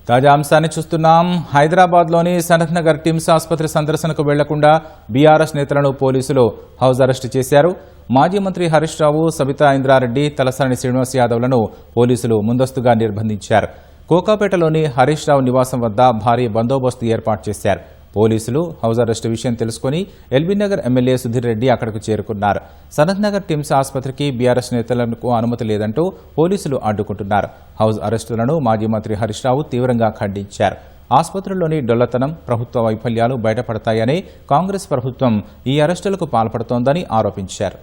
తాజా అంశాన్ని చూస్తున్నాం. హైదరాబాద్లోని సనత్ నగర్ టిమ్స్ ఆసుపత్రి సందర్శనకు వెళ్లకుండా బీఆర్ఎస్ నేతలను పోలీసులు హౌస్ అరెస్టు చేశారు. మాజీ మంత్రి హరీష్ రావు, సబితా ఇంద్రారెడ్డి, తలసాని శ్రీనివాస్ యాదవ్లను పోలీసులు ముందస్తుగా నిర్బంధించారు. కోకాపేటలోని హరీష్ రావు నివాసం వద్ద భారీ బందోబస్తు ఏర్పాటు చేశారు. పోలీసులు హౌస్ అరెస్టు విషయం తెలుసుకుని ఎల్బీనగర్ ఎమ్మెల్యే సుధీర్ రెడ్డి అక్కడకు చేరుకున్నారు. సనత్ నగర్ టిమ్స్ ఆసుపత్రికి బీఆర్ఎస్ నేతలకు అనుమతి లేదంటూ పోలీసులు అడ్డుకుంటున్నారు. హౌస్ అరెస్టులను మాజీ మంత్రి హరీష్ రావు తీవ్రంగా ఖండించారు. ఆసుపత్రుల్లోని డొల్లతనం, ప్రభుత్వ వైఫల్యాలు బయటపడతాయని కాంగ్రెస్ ప్రభుత్వం ఈ అరెస్టులకు పాల్పడుతోందని ఆరోపించారు.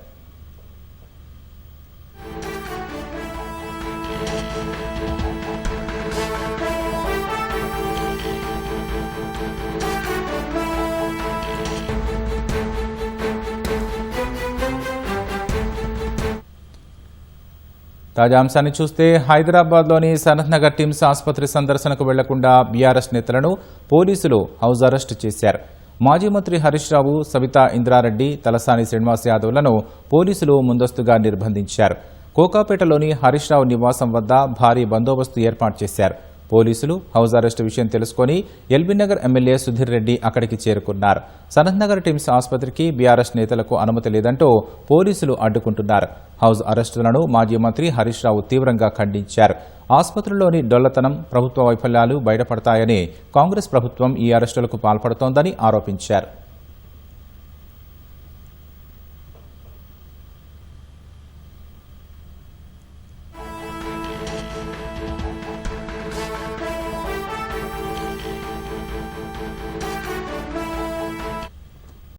తాజా అంశాన్ని చూస్తే హైదరాబాద్లోని సనత్ నగర్ టిమ్స్ ఆసుపత్రి సందర్శనకు వెళ్లకుండా బీఆర్ఎస్ నేతలను పోలీసులు హౌస్ అరెస్టు చేశారు. మాజీ మంత్రి హరీష్ రావు, సబితా ఇంద్రారెడ్డి, తలసాని శ్రీనివాస్ యాదవ్లను పోలీసులు ముందస్తుగా నిర్బంధించారు. కోకాపేటలోని హరీష్ రావు నివాసం వద్ద భారీ బందోబస్తు ఏర్పాటు చేశారు. పోలీసులు హౌస్ అరెస్టు విషయం తెలుసుకుని ఎల్బీనగర్ ఎమ్మెల్యే సుధీర్ రెడ్డి అక్కడికి చేరుకున్నారు. సనత్ నగర్ టిమ్స్ ఆసుపత్రికి బీఆర్ఎస్ నేతలకు అనుమతి లేదంటూ పోలీసులు అడ్డుకుంటున్నారు. హౌస్ అరెస్టులను మాజీ మంత్రి హరీష్ రావు తీవ్రంగా ఖండించారు. ఆసుపత్రుల్లోని డొల్లతనం, ప్రభుత్వ వైఫల్యాలు బయటపడతాయని కాంగ్రెస్ ప్రభుత్వం ఈ అరెస్టులకు పాల్పడుతోందని ఆరోపించారు.